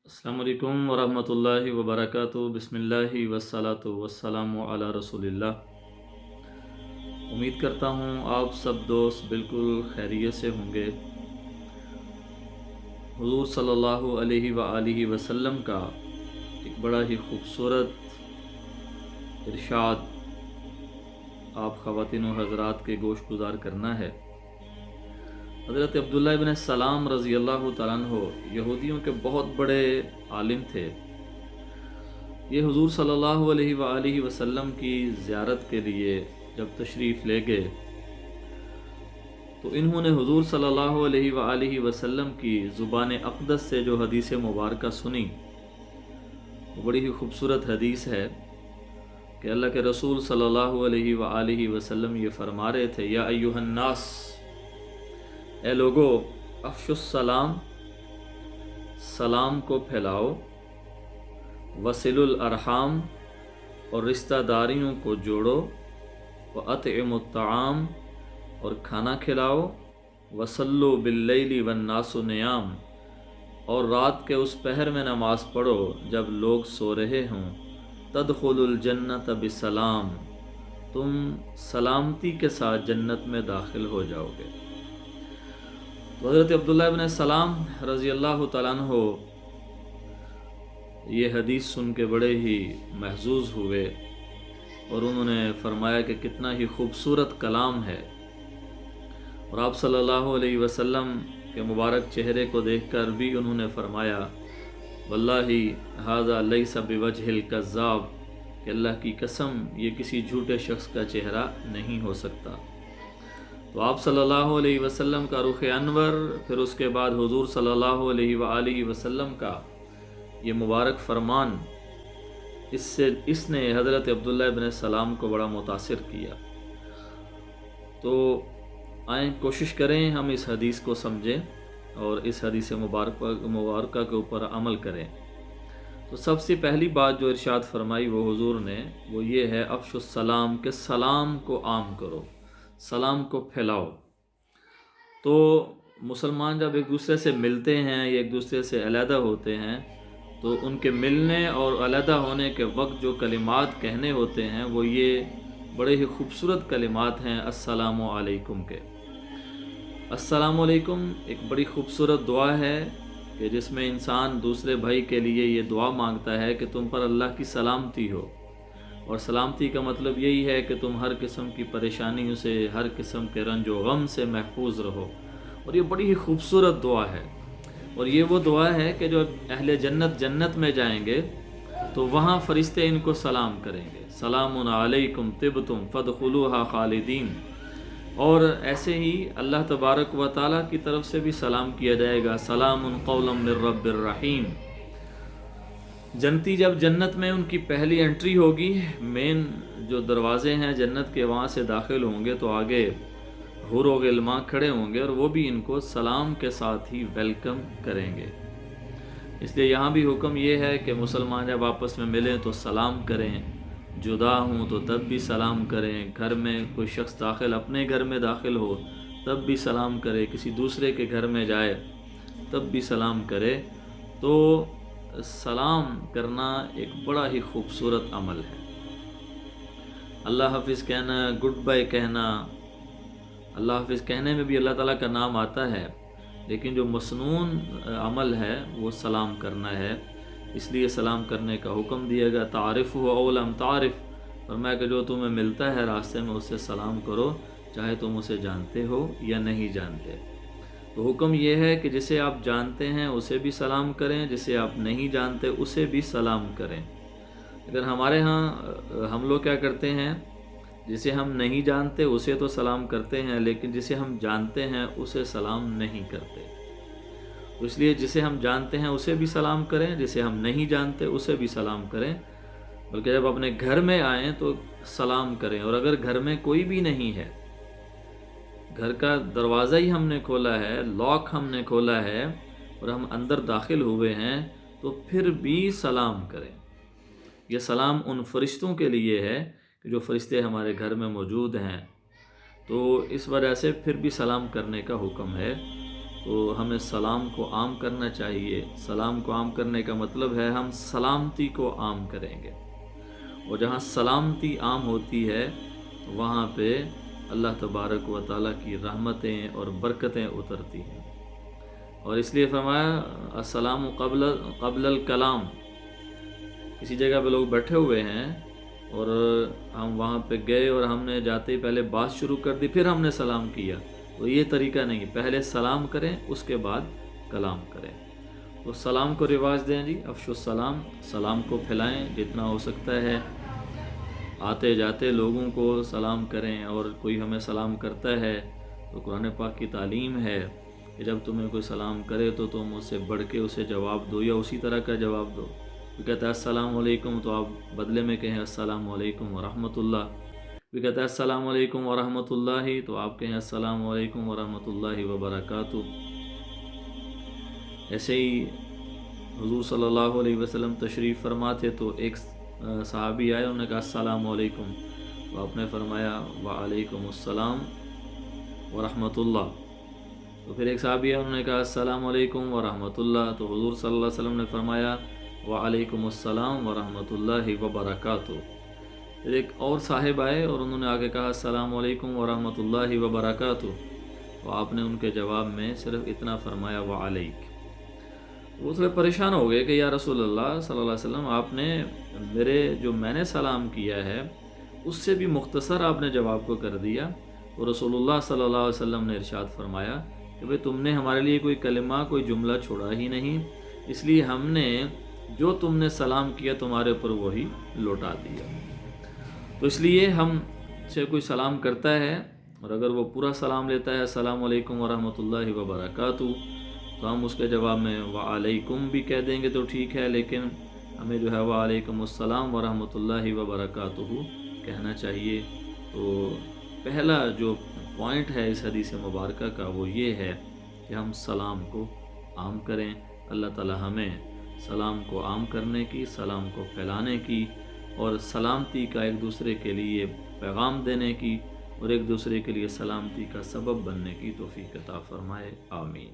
السلام علیکم ورحمۃ اللہ وبرکاتہ۔ بسم اللہ والصلاۃ والسلام علی رسول اللہ۔ امید کرتا ہوں آپ سب دوست بالکل خیریت سے ہوں گے۔ حضور صلی اللہ علیہ وآلہ وسلم کا ایک بڑا ہی خوبصورت ارشاد آپ خواتین و حضرات کے گوش گزار کرنا ہے۔ حضرت عبداللہ ابن سلام رضی اللہ تعالیٰ عنہ یہودیوں کے بہت بڑے عالم تھے۔ یہ حضور صلی اللہ علیہ وآلہ وسلم کی زیارت کے لیے جب تشریف لے گئے تو انہوں نے حضور صلی اللہ علیہ وآلہ وسلم کی زبان اقدس سے جو حدیث مبارکہ سنی، وہ بڑی ہی خوبصورت حدیث ہے کہ اللہ کے رسول صلی اللہ علیہ وآلہ وسلم یہ فرما رہے تھے، یا ایھا الناس، اے لوگو، افشوا السلام، سلام کو پھیلاؤ، وصلوا الارحام، اور رشتہ داریوں کو جوڑو، واطعموا الطعام، اور کھانا کھلاؤ، وصلوا باللیل والناس نیام، اور رات کے اس پہر میں نماز پڑھو جب لوگ سو رہے ہوں، تدخلوا الجنت بسلام، تم سلامتی کے ساتھ جنت میں داخل ہو جاؤ گے۔ تو حضرت عبداللہ ابن سلام رضی اللہ تعالیٰ عنہ یہ حدیث سن کے بڑے ہی محظوظ ہوئے اور انہوں نے فرمایا کہ کتنا ہی خوبصورت کلام ہے، اور آپ صلی اللہ علیہ وسلم کے مبارک چہرے کو دیکھ کر بھی انہوں نے فرمایا، واللہ ھذا لیس بوجہ الکذاب، کہ اللہ کی قسم یہ کسی جھوٹے شخص کا چہرہ نہیں ہو سکتا۔ تو آپ صلی اللہ علیہ وسلم کا رخ انور، پھر اس کے بعد حضور صلی اللہ علیہ وآلہ وسلم کا یہ مبارک فرمان، اس نے حضرت عبداللہ ابن سلام کو بڑا متاثر کیا۔ تو آئیں کوشش کریں ہم اس حدیث کو سمجھیں اور اس حدیث مبارکہ کے اوپر عمل کریں۔ تو سب سے پہلی بات جو ارشاد فرمائی وہ حضور نے، وہ یہ ہے افشوا السلام، کہ سلام کو عام کرو، سلام کو پھیلاؤ۔ تو مسلمان جب ایک دوسرے سے ملتے ہیں یا ایک دوسرے سے علیحدہ ہوتے ہیں تو ان کے ملنے اور علیحدہ ہونے کے وقت جو کلمات کہنے ہوتے ہیں وہ یہ بڑے ہی خوبصورت کلمات ہیں السلام علیکم کے۔ السلام علیکم ایک بڑی خوبصورت دعا ہے کہ جس میں انسان دوسرے بھائی کے لیے یہ دعا مانگتا ہے کہ تم پر اللہ کی سلامتی ہو، اور سلامتی کا مطلب یہی ہے کہ تم ہر قسم کی پریشانیوں سے، ہر قسم کے رنج و غم سے محفوظ رہو، اور یہ بڑی ہی خوبصورت دعا ہے۔ اور یہ وہ دعا ہے کہ جو اہل جنت میں جائیں گے تو وہاں فرشتے ان کو سلام کریں گے، سلام علیکم طبتم فادخلوها خالدین۔ اور ایسے ہی اللہ تبارک و تعالیٰ کی طرف سے بھی سلام کیا جائے گا، سلام قولا من رب الرحیم۔ جنتی جب جنت میں ان کی پہلی انٹری ہوگی، مین جو دروازے ہیں جنت کے، وہاں سے داخل ہوں گے تو آگے حور و غلمان کھڑے ہوں گے اور وہ بھی ان کو سلام کے ساتھ ہی ویلکم کریں گے۔ اس لیے یہاں بھی حکم یہ ہے کہ مسلمان جب آپس میں ملیں تو سلام کریں، جدا ہوں تو تب بھی سلام کریں، گھر میں کوئی شخص اپنے گھر میں داخل ہو تب بھی سلام کرے، کسی دوسرے کے گھر میں جائے تب بھی سلام کرے۔ تو سلام کرنا ایک بڑا ہی خوبصورت عمل ہے۔ اللہ حافظ کہنا، گڈ بائی کہنا، اللہ حافظ کہنے میں بھی اللہ تعالیٰ کا نام آتا ہے، لیکن جو مسنون عمل ہے وہ سلام کرنا ہے، اس لیے سلام کرنے کا حکم دیا گیا۔ تعارف ہو او لم تعارف، فرمایا کہ جو تمہیں ملتا ہے راستے میں اسے سلام کرو، چاہے تم اسے جانتے ہو یا نہیں جانتے۔ تو حکم یہ ہے کہ جسے آپ جانتے ہیں اسے بھی سلام کریں، جسے آپ نہیں جانتے اسے بھی سلام کریں۔ اگر ہمارے ہاں ہم لوگ کیا کرتے ہیں، جسے ہم نہیں جانتے اسے تو سلام کرتے ہیں، لیکن جسے ہم جانتے ہیں اسے سلام نہیں کرتے۔ اس لیے جسے ہم جانتے ہیں اسے بھی سلام کریں، جسے ہم نہیں جانتے اسے بھی سلام کریں، بلکہ جب اپنے گھر میں آئیں تو سلام کریں۔ اور اگر گھر میں کوئی بھی نہیں ہے، گھر کا دروازہ ہی ہم نے کھولا ہے، لاک ہم نے کھولا ہے اور ہم اندر داخل ہوئے ہیں، تو پھر بھی سلام کریں۔ یہ سلام ان فرشتوں کے لیے ہے کہ جو فرشتے ہمارے گھر میں موجود ہیں، تو اس وجہ سے پھر بھی سلام کرنے کا حکم ہے۔ تو ہمیں سلام کو عام کرنا چاہیے۔ سلام کو عام کرنے کا مطلب ہے ہم سلامتی کو عام کریں گے، اور جہاں سلامتی عام ہوتی ہے وہاں پہ اللہ تبارک و تعالیٰ کی رحمتیں اور برکتیں اترتی ہیں۔ اور اس لیے فرمایا السلام قبل الکلام۔ کسی جگہ پہ لوگ بیٹھے ہوئے ہیں اور ہم وہاں پہ گئے اور ہم نے جاتے ہی پہلے بات شروع کر دی، پھر ہم نے سلام کیا، تو یہ طریقہ نہیں، پہلے سلام کریں اس کے بعد کلام کریں۔ تو سلام کو رواج دیں جی، افشوا السلام، سلام کو پھیلائیں جتنا ہو سکتا ہے، آتے جاتے لوگوں کو سلام کریں، اور کوئی ہمیں سلام کرتا ہے تو قرآن پاک کی تعلیم ہے کہ جب تمہیں کوئی سلام کرے تو تم اس سے بڑھ کے اسے جواب دو یا اسی طرح کا جواب دو۔ وہ کہتا ہے السلام علیکم تو آپ بدلے میں کہیں السلام علیکم ورحمۃ اللہ۔ وہ کہتا ہے السلام علیکم ورحمۃ اللہ تو آپ کہیں السلام علیکم ورحمۃ اللہ وبرکاتہ۔ ایسے ہی حضور صلی اللہ علیہ وسلم تشریف فرما تھے تو ایک صحابی آئے، انہوں نے کہا السلام علیکم، تو آپ نے فرمایا وعلیکم السلام ورحمۃ اللہ۔ تو پھر ایک صحابی آئے، انہوں نے کہا السلام علیکم ورحمۃ اللہ، تو حضور صلی اللہ علیہ وسلم نے فرمایا وعلیکم السلام ورحمۃ اللہ وبرکاتہ۔ پھر ایک اور صاحب آئے اور انہوں نے آگے کہا السلام علیکم ورحمۃ اللہ وبرکاتہ، تو آپ نے ان کے جواب میں صرف اتنا فرمایا وعلیک۔ وہ تھوڑے پریشان ہو گئے کہ یا رسول اللہ صلی اللہ علیہ وسلم، آپ نے میں نے سلام کیا ہے اس سے بھی مختصر آپ نے جواب کو کر دیا۔ تو رسول اللہ صلی اللہ علیہ وسلم نے ارشاد فرمایا کہ بھئی تم نے ہمارے لیے کوئی کلمہ، کوئی جملہ چھوڑا ہی نہیں، اس لیے ہم نے جو تم نے سلام کیا تمہارے اوپر وہی لوٹا دیا۔ تو اس لیے ہم سے کوئی سلام کرتا ہے اور اگر وہ پورا سلام لیتا ہے السلام علیکم ورحمۃ اللہ وبرکاتہ، تو ہم اس کے جواب میں وعلیکم بھی کہہ دیں گے تو ٹھیک ہے، لیکن ہمیں جو ہے وعلیکم السلام ورحمۃ اللہ وبرکاتہ کہنا چاہیے۔ تو پہلا جو پوائنٹ ہے اس حدیث مبارکہ کا وہ یہ ہے کہ ہم سلام کو عام کریں۔ اللہ تعالی ہمیں سلام کو عام کرنے کی، سلام کو پھیلانے کی، اور سلامتی کا ایک دوسرے کے لیے پیغام دینے کی، اور ایک دوسرے کے لیے سلامتی کا سبب بننے کی توفیق عطا فرمائے، آمین۔